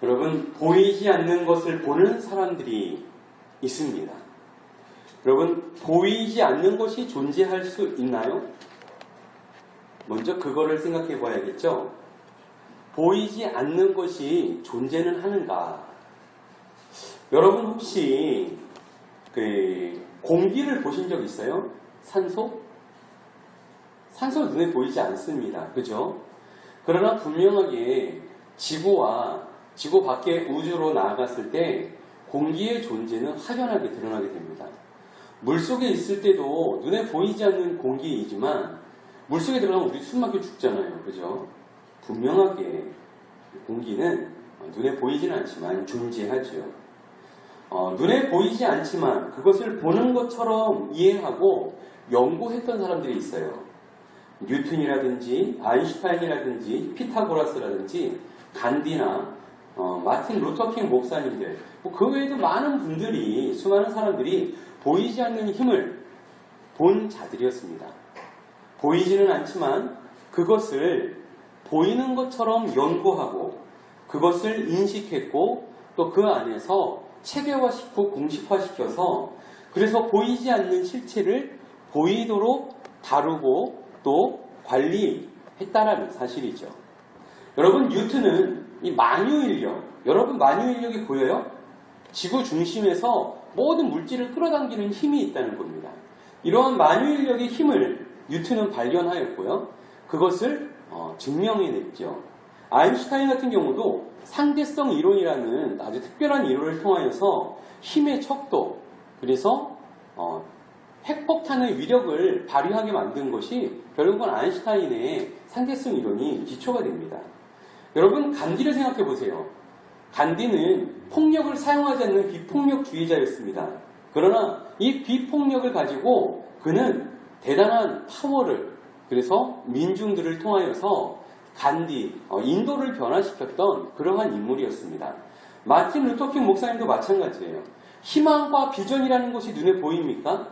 여러분, 보이지 않는 것을 보는 사람들이 있습니다. 여러분, 보이지 않는 것이 존재할 수 있나요? 먼저 그거를 생각해 봐야겠죠? 보이지 않는 것이 존재는 하는가? 여러분 혹시 공기를 보신 적 있어요? 산소? 산소 눈에 보이지 않습니다. 그죠? 그러나 분명하게 지구와 지구 밖의 우주로 나아갔을 때 공기의 존재는 확연하게 드러나게 됩니다. 물속에 있을 때도 눈에 보이지 않는 공기이지만 물속에 들어가면 우리 숨 막혀 죽잖아요. 그죠? 분명하게 공기는 눈에 보이지는 않지만 존재하죠. 눈에 보이지 않지만 그것을 보는 것처럼 이해하고 연구했던 사람들이 있어요. 뉴턴이라든지 아인슈타인이라든지 피타고라스라든지 간디나 마틴 루터킹 목사님들, 그 외에도 많은 분들이, 수많은 사람들이 보이지 않는 힘을 본 자들이었습니다. 보이지는 않지만 그것을 보이는 것처럼 연구하고 그것을 인식했고 또 그 안에서 체계화시키고 공식화시켜서 그래서 보이지 않는 실체를 보이도록 다루고 또 관리했다라는 사실이죠. 여러분, 뉴턴은 이 만유인력, 여러분 만유인력이 보여요? 지구 중심에서 모든 물질을 끌어당기는 힘이 있다는 겁니다. 이러한 만유인력의 힘을 뉴턴은 발견하였고요. 그것을 증명해냈죠. 아인슈타인 같은 경우도 상대성 이론이라는 아주 특별한 이론을 통하여서 힘의 척도, 그래서 핵폭탄의 위력을 발휘하게 만든 것이 결국은 아인슈타인의 상대성 이론이 기초가 됩니다. 여러분, 간디를 생각해 보세요. 간디는 폭력을 사용하지 않는 비폭력주의자였습니다. 그러나 이 비폭력을 가지고 그는 대단한 파워를, 그래서 민중들을 통하여서 간디, 인도를 변화시켰던 그러한 인물이었습니다. 마틴 루터킹 목사님도 마찬가지예요. 희망과 비전이라는 것이 눈에 보입니까?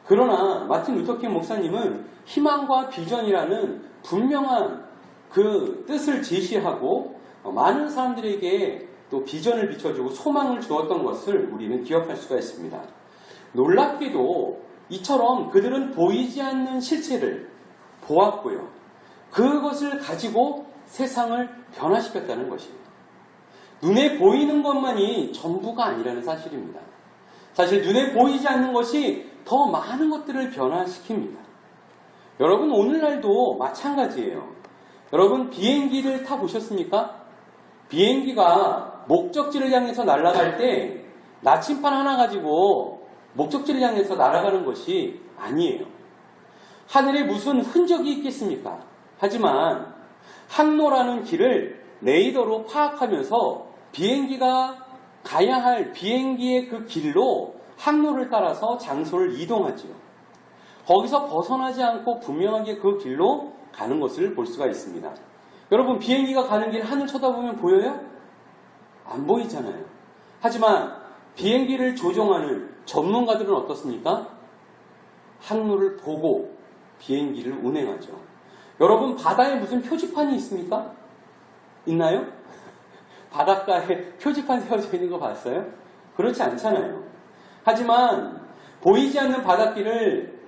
그러나 마틴 루터킹 목사님은 희망과 비전이라는 분명한 그 뜻을 제시하고 많은 사람들에게 또 비전을 비춰주고 소망을 주었던 것을 우리는 기억할 수가 있습니다. 놀랍게도 이처럼 그들은 보이지 않는 실체를 보았고요. 그것을 가지고 세상을 변화시켰다는 것입니다. 눈에 보이는 것만이 전부가 아니라는 사실입니다. 사실 눈에 보이지 않는 것이 더 많은 것들을 변화시킵니다. 여러분, 오늘날도 마찬가지예요. 여러분, 비행기를 타보셨습니까? 비행기가 목적지를 향해서 날아갈 때 나침반 하나 가지고 목적지를 향해서 날아가는 것이 아니에요. 하늘에 무슨 흔적이 있겠습니까? 하지만 항로라는 길을 레이더로 파악하면서 비행기가 가야 할 비행기의 그 길로 항로를 따라서 장소를 이동하죠. 거기서 벗어나지 않고 분명하게 그 길로 가는 것을 볼 수가 있습니다. 여러분, 비행기가 가는 길 하늘 쳐다보면 보여요? 안 보이잖아요. 하지만 비행기를 조종하는 전문가들은 어떻습니까? 항로를 보고 비행기를 운행하죠. 여러분, 바다에 무슨 표지판이 있습니까? 있나요? 바닷가에 표지판 세워져 있는 거 봤어요? 그렇지 않잖아요. 하지만 보이지 않는 바닷길을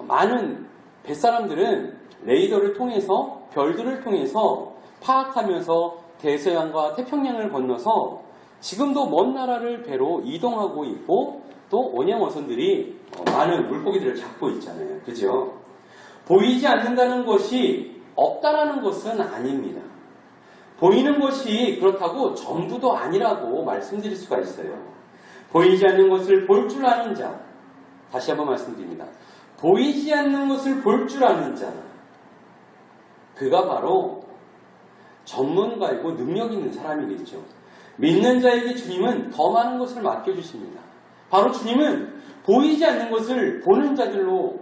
많은 뱃사람들은 레이더를 통해서, 별들을 통해서 파악하면서 대서양과 태평양을 건너서 지금도 먼 나라를 배로 이동하고 있고 또 원양어선들이 많은 물고기들을 잡고 있잖아요. 그죠? 보이지 않는다는 것이 없다라는 것은 아닙니다. 보이는 것이 그렇다고 전부도 아니라고 말씀드릴 수가 있어요. 보이지 않는 것을 볼 줄 아는 자, 다시 한번 말씀드립니다. 보이지 않는 것을 볼 줄 아는 자, 그가 바로 전문가이고 능력 있는 사람이겠죠. 믿는 자에게 주님은 더 많은 것을 맡겨주십니다. 바로 주님은 보이지 않는 것을 보는 자들로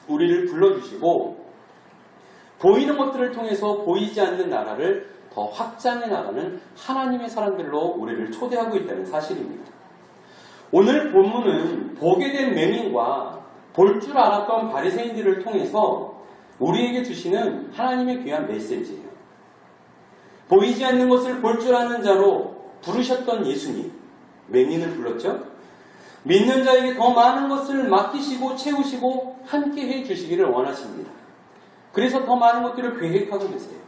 우리를 불러주시고 보이는 것들을 통해서 보이지 않는 나라를 더 확장해 나가는 하나님의 사람들로 우리를 초대하고 있다는 사실입니다. 오늘 본문은 보게 된 맹인과 볼 줄 알았던 바리새인들을 통해서 우리에게 주시는 하나님의 귀한 메시지예요. 보이지 않는 것을 볼 줄 아는 자로 부르셨던 예수님, 맹인을 불렀죠. 믿는 자에게 더 많은 것을 맡기시고 채우시고 함께 해주시기를 원하십니다. 그래서 더 많은 것들을 계획하고 계세요.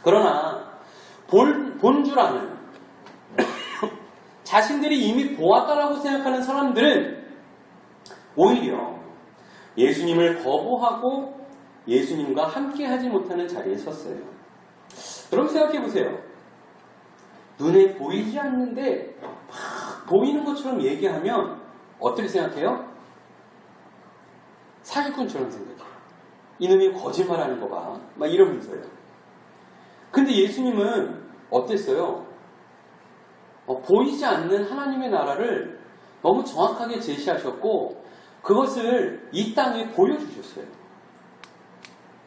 그러나 본 줄 아는 자신들이 이미 보았다라고 생각하는 사람들은 오히려 예수님을 거부하고 예수님과 함께 하지 못하는 자리에 섰어요. 여러분 생각해 보세요. 눈에 보이지 않는데 막 보이는 것처럼 얘기하면 어떻게 생각해요? 사기꾼처럼 생각해요. 이놈이 거짓말하는 거 봐. 막 이러면서요. 근데 예수님은 어땠어요? 보이지 않는 하나님의 나라를 너무 정확하게 제시하셨고 그것을 이 땅에 보여주셨어요.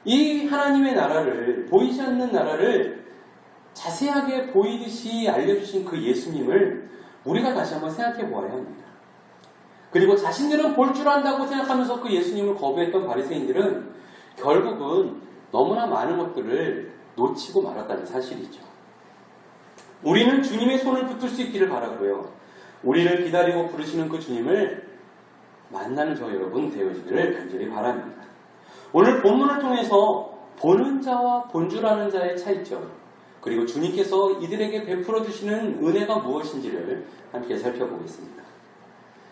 이 하나님의 나라를, 보이지 않는 나라를 자세하게 보이듯이 알려주신 그 예수님을 우리가 다시 한번 생각해 보아야 합니다. 그리고 자신들은 볼 줄 안다고 생각하면서 그 예수님을 거부했던 바리새인들은 결국은 너무나 많은 것들을 놓치고 말았다는 사실이죠. 우리는 주님의 손을 붙들 수 있기를 바라고요. 우리를 기다리고 부르시는 그 주님을 만나는 저 여러분 되어지기를 간절히 바랍니다. 오늘 본문을 통해서 보는 자와 본 줄 아는 자의 차이점, 그리고 주님께서 이들에게 베풀어 주시는 은혜가 무엇인지를 함께 살펴보겠습니다.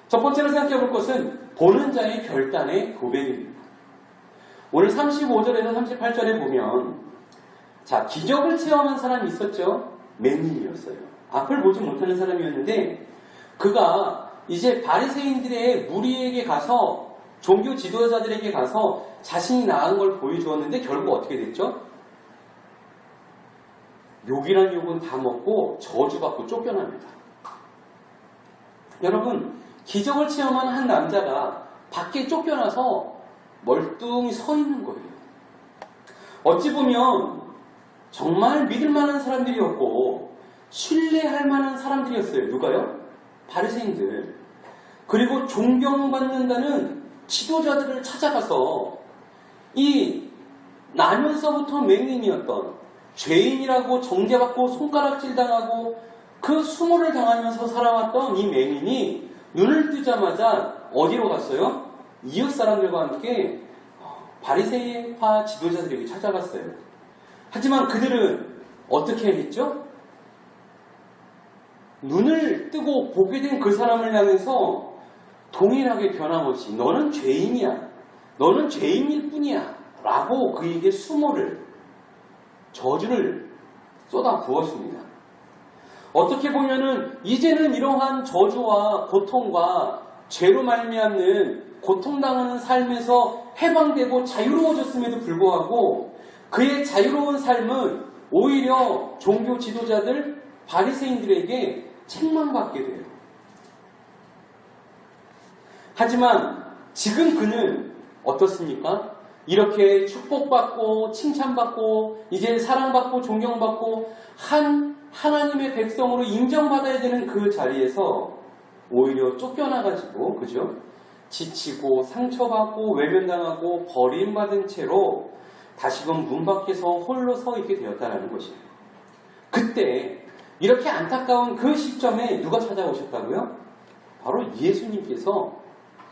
첫 번째로 생각해 볼 것은 보는 자의 결단의 고백입니다. 오늘 35절에서 38절에 보면 기적을 체험한 사람이 있었죠. 맹인이었어요. 앞을 보지 못하는 사람이었는데 그가 이제 바리새인들의 무리에게 가서 종교 지도자들에게 가서 자신이 나은 걸 보여주었는데 결국 어떻게 됐죠? 욕이란 욕은 다 먹고 저주받고 쫓겨납니다. 여러분, 기적을 체험한 한 남자가 밖에 쫓겨나서 멀뚱히 서 있는 거예요. 어찌 보면 정말 믿을 만한 사람들이었고 신뢰할 만한 사람들이었어요. 누가요? 바리새인들. 그리고 존경받는다는 지도자들을 찾아가서 이 나면서부터 맹인이었던 죄인이라고 정죄받고 손가락질 당하고 그 수모를 당하면서 살아왔던 이 맹인이 눈을 뜨자마자 어디로 갔어요? 이웃 사람들과 함께 바리새파 지도자들에게 찾아갔어요. 하지만 그들은 어떻게 했죠? 눈을 뜨고 보게 된 그 사람을 향해서 동일하게 변함없이 너는 죄인이야. 너는 죄인일 뿐이야. 라고 그에게 수모를, 저주를 쏟아 부었습니다. 어떻게 보면은 이제는 이러한 저주와 고통과 죄로 말미암는 고통당하는 삶에서 해방되고 자유로워졌음에도 불구하고 그의 자유로운 삶은 오히려 종교 지도자들, 바리새인들에게 책망받게 돼요. 하지만 지금 그는 어떻습니까? 이렇게 축복받고 칭찬받고 이제 사랑받고 존경받고 하나님의 백성으로 인정받아야 되는 그 자리에서 오히려 쫓겨나가지고, 그죠? 지치고 상처받고 외면당하고 버림받은 채로 다시금 문 밖에서 홀로 서 있게 되었다는 것이에요. 그때 이렇게 안타까운 그 시점에 누가 찾아오셨다고요? 바로 예수님께서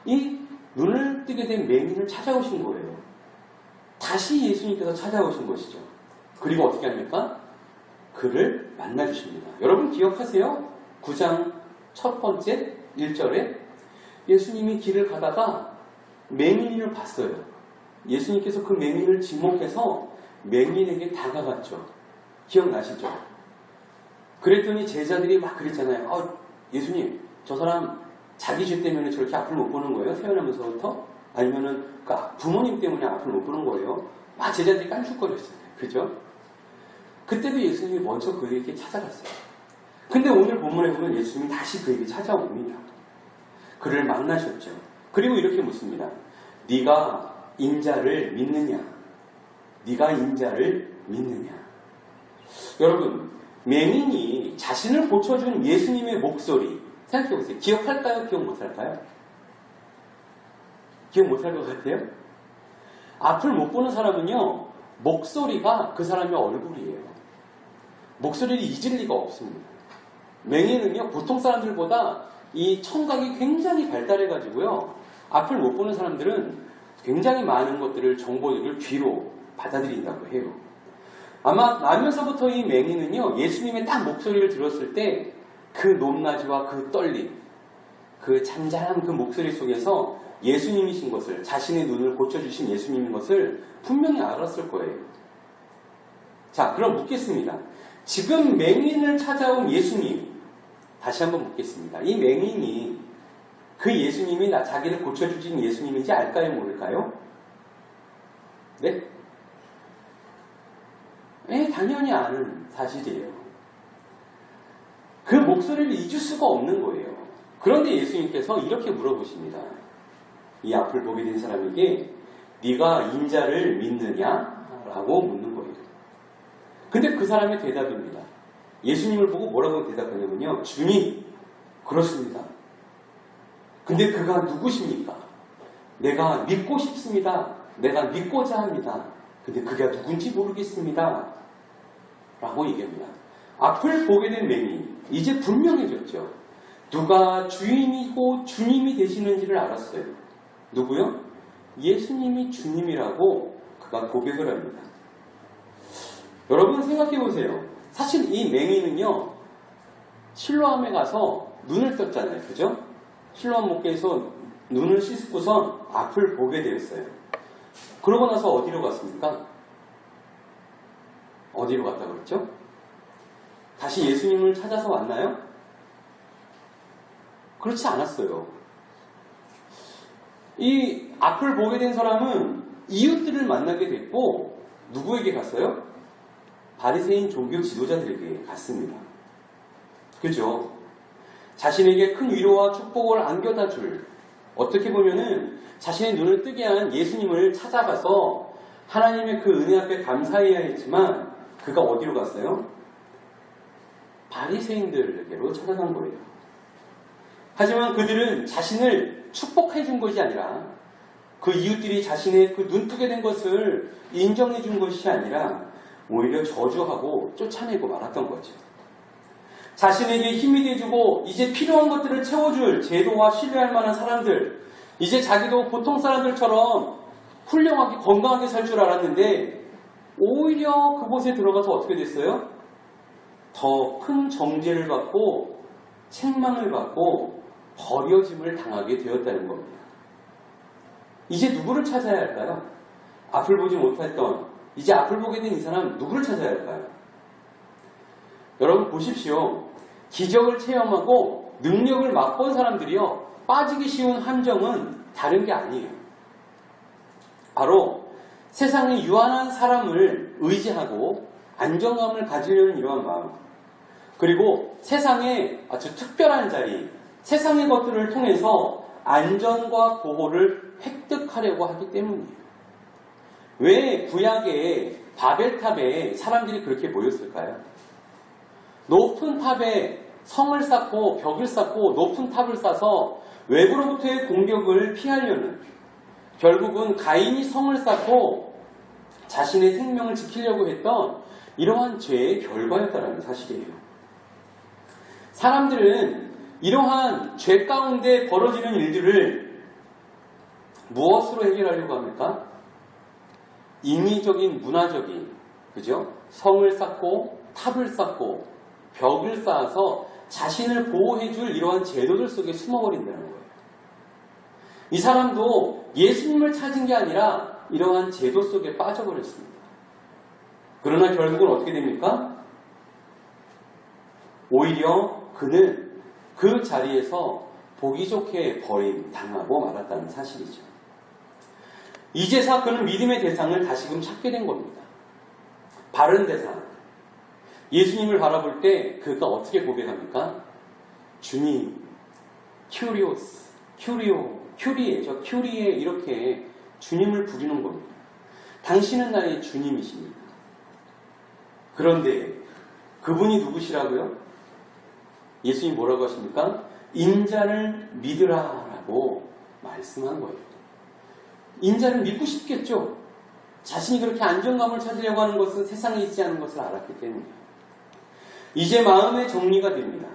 이 눈을 뜨게 된 맹인을 찾아오신 거예요. 다시 예수님께서 찾아오신 것이죠. 그리고 어떻게 합니까? 그를 만나주십니다. 여러분 기억하세요? 9장 첫 번째 1절에 예수님이 길을 가다가 맹인을 봤어요. 예수님께서 그 맹인을 지목해서 맹인에게 다가갔죠. 기억나시죠? 그랬더니 제자들이 막 그랬잖아요. 예수님, 저 사람 자기 죄 때문에 저렇게 앞을 못 보는 거예요? 태어나면서부터? 아니면은 그 부모님 때문에 앞을 못 보는 거예요? 막 제자들이 깐죽거렸어요. 그죠? 그때도 예수님이 먼저 그에게 찾아갔어요. 근데 오늘 본문에 보면 예수님이 다시 그에게 찾아옵니다. 그를 만나셨죠. 그리고 이렇게 묻습니다. 네가 인자를 믿느냐? 네가 인자를 믿느냐? 여러분, 맹인이 자신을 고쳐준 예수님의 목소리 생각해보세요. 기억할까요? 기억 못할까요? 기억 못할 것 같아요? 앞을 못 보는 사람은요, 목소리가 그 사람의 얼굴이에요. 목소리를 잊을 리가 없습니다. 맹인은요, 보통 사람들보다 이 청각이 굉장히 발달해가지고요, 앞을 못 보는 사람들은 굉장히 많은 것들을, 정보들을 귀로 받아들인다고 해요. 아마 나면서부터 이 맹인은요, 예수님의 딱 목소리를 들었을 때 그 높낮이와 그 떨림, 그 잔잔한 그 목소리 속에서 예수님이신 것을, 자신의 눈을 고쳐주신 예수님인 것을 분명히 알았을 거예요. 자, 그럼 묻겠습니다. 지금 맹인을 찾아온 예수님, 다시 한번 묻겠습니다. 이 맹인이 그 예수님이 자기를 고쳐주신 예수님인지 알까요, 모를까요? 네? 네, 당연히 아는 사실이에요. 그 목소리를 잊을 수가 없는 거예요. 그런데 예수님께서 이렇게 물어보십니다. 이 앞을 보게 된 사람에게 네가 인자를 믿느냐? 라고 묻는 거예요. 근데 그 사람의 대답입니다. 예수님을 보고 뭐라고 대답하냐면요. 주님, 그렇습니다. 근데 그가 누구십니까? 내가 믿고 싶습니다. 내가 믿고자 합니다. 근데 그가 누군지 모르겠습니다. 라고 얘기합니다. 앞을 보게 된 맹인, 이제 분명해졌죠. 누가 주인이고 주님이 되시는지를 알았어요. 누구요? 예수님이 주님이라고 그가 고백을 합니다. 여러분 생각해 보세요. 사실 이 맹인은요, 실로암에 가서 눈을 떴잖아요. 그죠? 실로암 목에서 눈을 씻고선 앞을 보게 되었어요. 그러고 나서 어디로 갔습니까? 어디로 갔다 그랬죠? 다시 예수님을 찾아서 왔나요? 그렇지 않았어요. 이 앞을 보게 된 사람은 이웃들을 만나게 됐고 누구에게 갔어요? 바리새인 종교 지도자들에게 갔습니다. 그죠? 자신에게 큰 위로와 축복을 안겨다 줄, 어떻게 보면은 자신의 눈을 뜨게 한 예수님을 찾아가서 하나님의 그 은혜 앞에 감사해야 했지만 그가 어디로 갔어요? 바리새인들에게로 찾아간 거예요. 하지만 그들은 자신을 축복해 준 것이 아니라 그 이웃들이 자신의 그 눈뜨게 된 것을 인정해 준 것이 아니라 오히려 저주하고 쫓아내고 말았던 거죠. 자신에게 힘이 돼주고 이제 필요한 것들을 채워줄 제도와 신뢰할 만한 사람들, 이제 자기도 보통 사람들처럼 훌륭하게 건강하게 살 줄 알았는데 오히려 그곳에 들어가서 어떻게 됐어요? 더 큰 정죄를 받고 책망을 받고 버려짐을 당하게 되었다는 겁니다. 이제 누구를 찾아야 할까요? 앞을 보지 못했던, 이제 앞을 보게 된 이 사람 누구를 찾아야 할까요? 여러분 보십시오. 기적을 체험하고 능력을 맛본 사람들이요, 빠지기 쉬운 함정은 다른 게 아니에요. 바로 세상의 유한한 사람을 의지하고 안정감을 가지려는 이러한 마음, 그리고 세상의 아주 특별한 자리, 세상의 것들을 통해서 안전과 보호를 획득하려고 하기 때문이에요. 왜 구약의 바벨탑에 사람들이 그렇게 모였을까요? 높은 탑에 성을 쌓고 벽을 쌓고 높은 탑을 쌓아서 외부로부터의 공격을 피하려는, 결국은 가인이 성을 쌓고 자신의 생명을 지키려고 했던 이러한 죄의 결과였다는 사실이에요. 사람들은 이러한 죄 가운데 벌어지는 일들을 무엇으로 해결하려고 합니까? 인위적인, 문화적인, 그죠? 성을 쌓고 탑을 쌓고 벽을 쌓아서 자신을 보호해줄 이러한 제도들 속에 숨어버린다는 거예요. 이 사람도 예수님을 찾은 게 아니라 이러한 제도 속에 빠져버렸습니다. 그러나 결국은 어떻게 됩니까? 오히려 그는 그 자리에서 보기 좋게 버림당하고 말았다는 사실이죠. 이제서 그는 믿음의 대상을 다시금 찾게 된 겁니다. 바른 대상. 예수님을 바라볼 때 그가 어떻게 고백합니까? 주님, 큐리오스, 큐리에, 저 큐리에 이렇게 주님을 부르는 겁니다. 당신은 나의 주님이십니다. 그런데 그분이 누구시라고요? 예수님이 뭐라고 하십니까? 인자를 믿으라라고 말씀한 거예요. 인자를 믿고 싶겠죠. 자신이 그렇게 안정감을 찾으려고 하는 것은 세상에 있지 않은 것을 알았기 때문이에요. 이제 마음의 정리가 됩니다.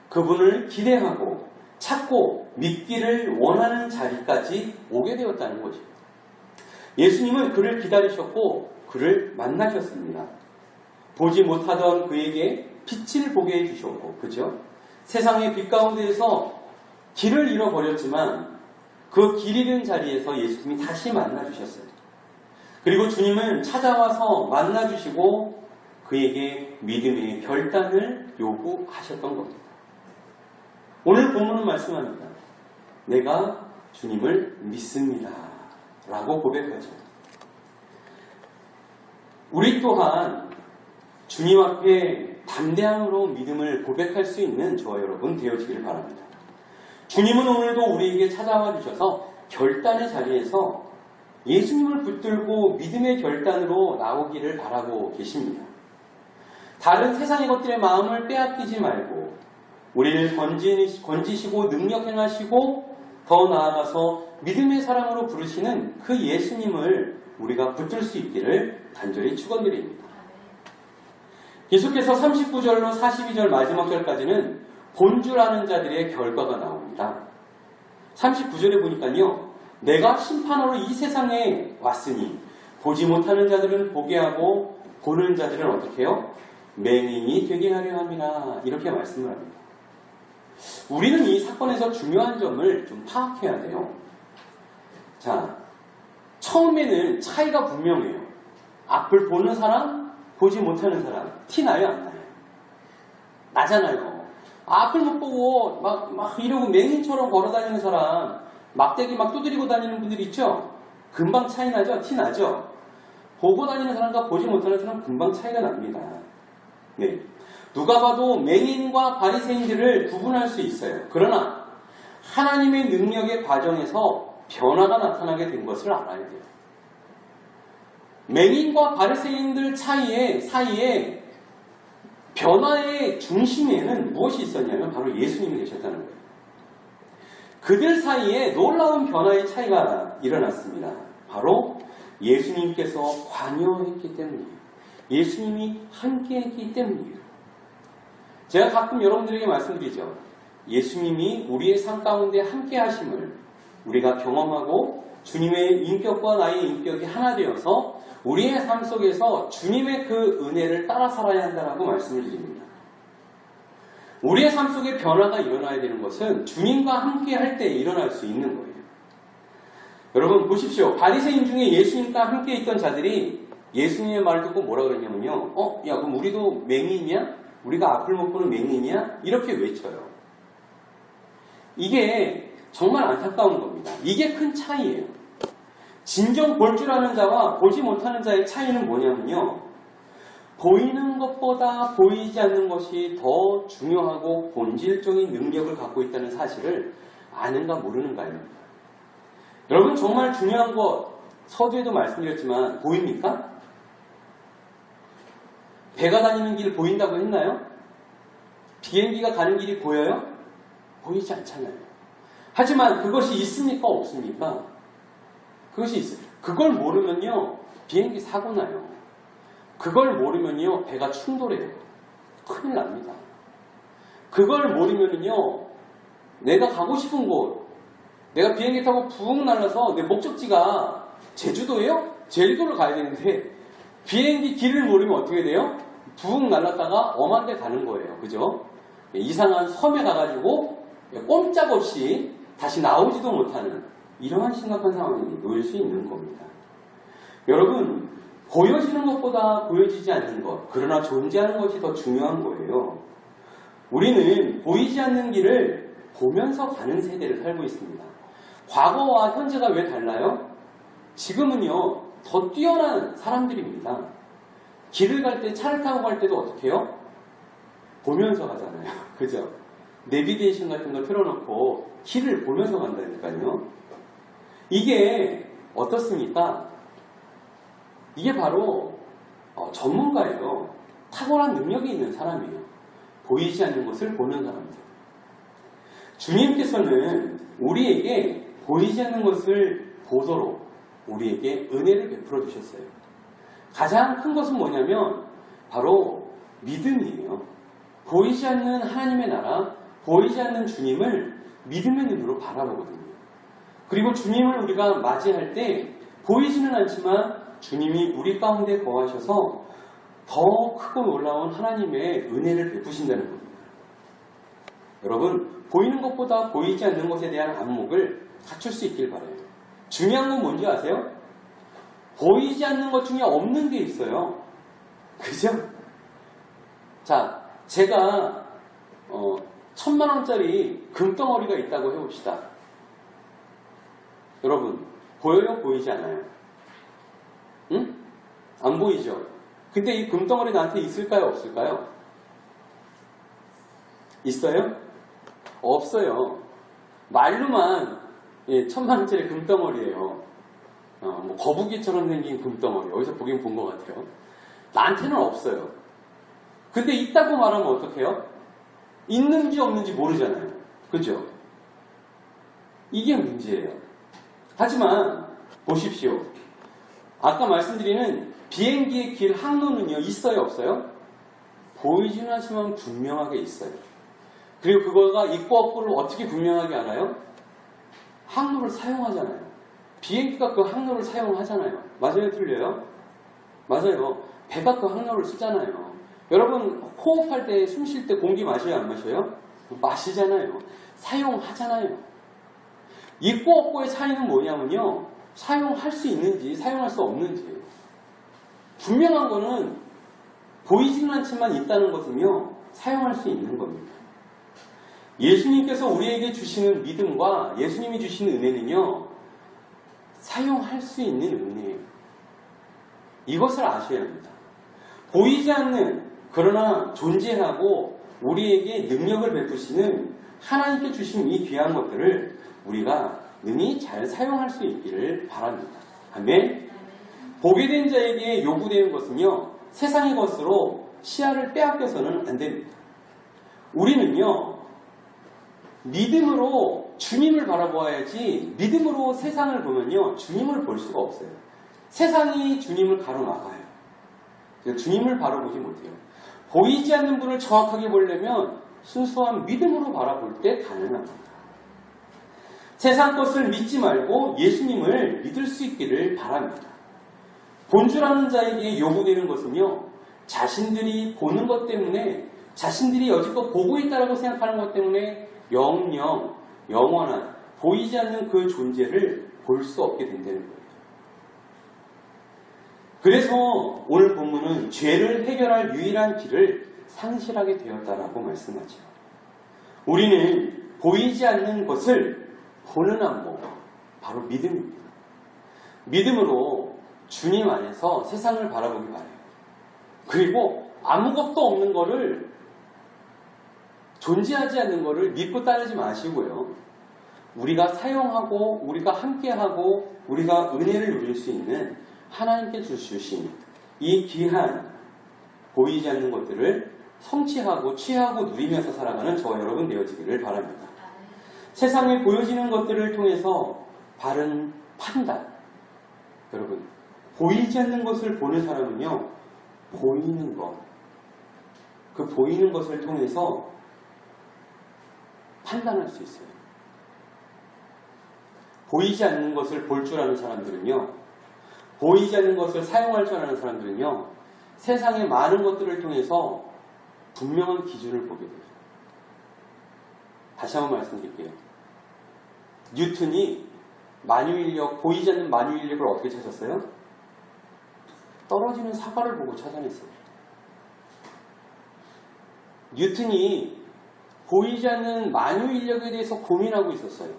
그분을 기대하고 찾고 믿기를 원하는 자리까지 오게 되었다는 것입니다. 예수님은 그를 기다리셨고 그를 만나셨습니다. 보지 못하던 그에게 빛을 보게 해주셨고, 그죠? 세상의 빛 가운데에서 길을 잃어버렸지만 그 길 잃은 자리에서 예수님이 다시 만나주셨어요. 그리고 주님은 찾아와서 만나주시고 그에게 믿음의 결단을 요구하셨던 겁니다. 오늘 본문은 말씀합니다. 내가 주님을 믿습니다. 라고 고백하죠. 우리 또한 주님 앞에 담대함으로 믿음을 고백할 수 있는 저와 여러분 되어지기를 바랍니다. 주님은 오늘도 우리에게 찾아와 주셔서 결단의 자리에서 예수님을 붙들고 믿음의 결단으로 나오기를 바라고 계십니다. 다른 세상의 것들의 마음을 빼앗기지 말고 우리를 건지시고 능력 행하시고 더 나아가서 믿음의 사랑으로 부르시는 그 예수님을 우리가 붙들 수 있기를 간절히 축원드립니다. 계속해서 39절로 42절 마지막 절까지는 본 줄 아는 자들의 결과가 나옵니다. 39절에 보니까요. 내가 심판으로 이 세상에 왔으니 보지 못하는 자들은 보게 하고 보는 자들은 어떻게 해요? 맹인이 되게 하려 함이라 이렇게 말씀을 합니다. 우리는 이 사건에서 중요한 점을 좀 파악해야 돼요. 자, 처음에는 차이가 분명해요. 앞을 보는 사람, 보지 못하는 사람. 티 나요, 안 나요? 나잖아요. 앞을 못 보고 막 이러고 맹인처럼 걸어다니는 사람, 막대기 막 두드리고 다니는 분들 있죠? 금방 차이 나죠? 티 나죠? 보고 다니는 사람과 보지 못하는 사람 금방 차이가 납니다. 네. 누가 봐도 맹인과 바리새인들을 구분할 수 있어요. 그러나 하나님의 능력의 과정에서 변화가 나타나게 된 것을 알아야 돼요. 맹인과 바리새인들 사이에 변화의 중심에는 무엇이 있었냐면 바로 예수님이 계셨다는 거예요. 그들 사이에 놀라운 변화의 차이가 일어났습니다. 바로 예수님께서 관여했기 때문이에요. 예수님이 함께했기 때문이에요. 제가 가끔 여러분들에게 말씀드리죠. 예수님이 우리의 삶 가운데 함께하심을 우리가 경험하고 주님의 인격과 나의 인격이 하나 되어서 우리의 삶 속에서 주님의 그 은혜를 따라 살아야 한다고 말씀을 드립니다. 우리의 삶 속에 변화가 일어나야 되는 것은 주님과 함께 할 때 일어날 수 있는 거예요. 여러분 보십시오. 바리새인 중에 예수님과 함께 있던 자들이 예수님의 말을 듣고 뭐라 그랬냐면요. 야 그럼 우리도 맹인이냐? 우리가 앞을 못 보는 맹인이냐? 이렇게 외쳐요. 이게 정말 안타까운 겁니다. 이게 큰 차이예요. 진정 볼 줄 아는 자와 보지 못하는 자의 차이는 뭐냐면요. 보이는 것보다 보이지 않는 것이 더 중요하고 본질적인 능력을 갖고 있다는 사실을 아는가 모르는가입니다. 여러분 정말 중요한 것 서두에도 말씀드렸지만 보입니까? 배가 다니는 길 보인다고 했나요? 비행기가 가는 길이 보여요? 보이지 않잖아요. 하지만 그것이 있습니까? 없습니까? 그것이 있어요. 그걸 모르면요 비행기 사고 나요. 그걸 모르면요 배가 충돌해요. 큰일 납니다. 그걸 모르면요 내가 가고 싶은 곳, 내가 비행기 타고 붕 날라서 내 목적지가 제주도예요? 제주도를 가야 되는데 비행기 길을 모르면 어떻게 돼요? 붕 날랐다가 엄한 데 가는 거예요. 그죠? 이상한 섬에 가가지고 꼼짝없이 다시 나오지도 못하는 이러한 심각한 상황이 놓일 수 있는 겁니다. 여러분 보여지는 것보다 보여지지 않는 것, 그러나 존재하는 것이 더 중요한 거예요. 우리는 보이지 않는 길을 보면서 가는 세대를 살고 있습니다. 과거와 현재가 왜 달라요? 지금은요 더 뛰어난 사람들입니다. 길을 갈 때, 차를 타고 갈 때도 어떻게 해요? 보면서 가잖아요. 그죠? 내비게이션 같은 걸 틀어놓고 길을 보면서 간다니까요. 이게 어떻습니까? 이게 바로 전문가예요. 탁월한 능력이 있는 사람이에요. 보이지 않는 것을 보는 사람들. 주님께서는 우리에게 보이지 않는 것을 보도록 우리에게 은혜를 베풀어 주셨어요. 가장 큰 것은 뭐냐면 바로 믿음이에요. 보이지 않는 하나님의 나라, 보이지 않는 주님을 믿음의 눈으로 바라보거든요. 그리고 주님을 우리가 맞이할 때 보이지는 않지만 주님이 우리 가운데 거하셔서 더 크고 놀라운 하나님의 은혜를 베푸신다는 겁니다. 여러분, 보이는 것보다 보이지 않는 것에 대한 안목을 갖출 수 있길 바라요. 중요한 건 뭔지 아세요? 보이지 않는 것 중에 없는 게 있어요. 그죠? 자, 제가 1000만원짜리 금덩어리가 있다고 해봅시다. 여러분, 보여요? 보이지 않아요? 응? 안 보이죠? 근데 이 금덩어리 나한테 있을까요? 없을까요? 있어요? 없어요. 말로만 1000만원짜리 금덩어리예요. 뭐 거북이처럼 생긴 금덩어리. 어디서 보긴 본 것 같아요. 나한테는 없어요. 근데 있다고 말하면 어떡해요? 있는지 없는지 모르잖아요. 그죠? 이게 문제예요. 하지만 보십시오. 아까 말씀드리는 비행기의 길 항로는요. 있어요? 없어요? 보이지는 않지만 분명하게 있어요. 그리고 그거가 있고 없고를 어떻게 분명하게 알아요? 항로를 사용하잖아요. 비행기가 그 항로를 사용하잖아요. 맞아요? 틀려요? 맞아요. 배가 그 항로를 쓰잖아요. 여러분 호흡할 때 숨 쉴 때 공기 마셔요? 안 마셔요? 마시잖아요. 사용하잖아요. 있고 없고의 차이는 뭐냐면요. 사용할 수 있는지 사용할 수 없는지. 분명한 거는 보이지는 않지만 있다는 것은요. 사용할 수 있는 겁니다. 예수님께서 우리에게 주시는 믿음과 예수님이 주시는 은혜는요. 사용할 수 있는 은혜예요. 이것을 아셔야 합니다. 보이지 않는 그러나 존재하고 우리에게 능력을 베푸시는 하나님께 주신 이 귀한 것들을 우리가 능히 잘 사용할 수 있기를 바랍니다. 아멘. 보게 된 자에게 요구되는 것은요. 세상의 것으로 시야를 빼앗겨서는 안 됩니다. 우리는요. 믿음으로 주님을 바라보아야지 믿음으로 세상을 보면요. 주님을 볼 수가 없어요. 세상이 주님을 가로막아요. 주님을 바라보지 못해요. 보이지 않는 분을 정확하게 보려면 순수한 믿음으로 바라볼 때 가능합니다. 세상 것을 믿지 말고 예수님을 믿을 수 있기를 바랍니다. 본주라는 자에게 요구되는 것은요. 자신들이 보는 것 때문에 자신들이 여지껏 보고 있다고 생각하는 것 때문에 영영 영원한 보이지 않는 그 존재를 볼 수 없게 된다는 거예요. 그래서 오늘 본문은 죄를 해결할 유일한 길을 상실하게 되었다라고 말씀하죠. 우리는 보이지 않는 것을 보는 안목, 바로 믿음입니다. 믿음으로 주님 안에서 세상을 바라보기 바라요. 그리고 아무것도 없는 거를 존재하지 않는 거를 믿고 따르지 마시고요. 우리가 사용하고 우리가 함께하고 우리가 은혜를 누릴 수 있는 하나님께 주신 이 귀한 보이지 않는 것들을 성취하고 취하고 누리면서 살아가는 저와 여러분 되어지기를 바랍니다. 세상에 보여지는 것들을 통해서 바른 판단. 여러분, 보이지 않는 것을 보는 사람은요. 보이는 것. 그 보이는 것을 통해서 판단할 수 있어요. 보이지 않는 것을 볼 줄 아는 사람들은요. 보이지 않는 것을 사용할 줄 아는 사람들은요. 세상의 많은 것들을 통해서 분명한 기준을 보게 돼요. 다시 한번 말씀드릴게요. 뉴턴이 만유인력, 보이지 않는 만유인력을 어떻게 찾았어요? 떨어지는 사과를 보고 찾아냈어요. 뉴턴이 보이지 않는 만유인력에 대해서 고민하고 있었어요.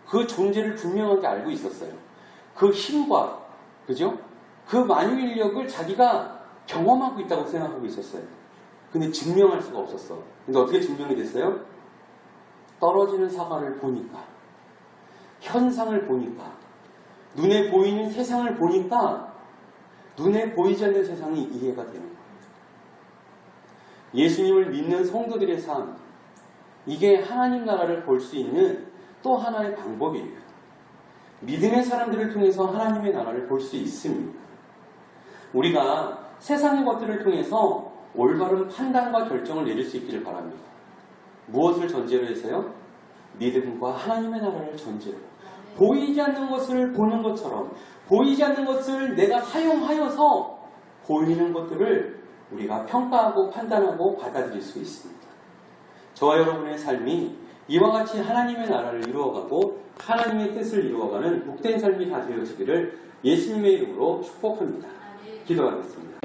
그 존재를 분명하게 알고 있었어요. 그 힘과 그죠? 그 만유인력을 자기가 경험하고 있다고 생각하고 있었어요. 근데 증명할 수가 없었어. 근데 어떻게 증명이 됐어요? 떨어지는 사과를 보니까, 현상을 보니까, 눈에 보이는 세상을 보니까 눈에 보이지 않는 세상이 이해가 되는 거예요. 예수님을 믿는 성도들의 삶, 이게 하나님 나라를 볼 수 있는 또 하나의 방법이에요. 믿음의 사람들을 통해서 하나님의 나라를 볼 수 있습니다. 우리가 세상의 것들을 통해서 올바른 판단과 결정을 내릴 수 있기를 바랍니다. 무엇을 전제로 해서요? 믿음과 하나님의 나라를 전제로. 보이지 않는 것을 보는 것처럼, 보이지 않는 것을 내가 사용하여서 보이는 것들을 우리가 평가하고 판단하고 받아들일 수 있습니다. 저와 여러분의 삶이 이와 같이 하나님의 나라를 이루어가고 하나님의 뜻을 이루어가는 복된 삶이 다 되어지기를 예수님의 이름으로 축복합니다. 기도하겠습니다.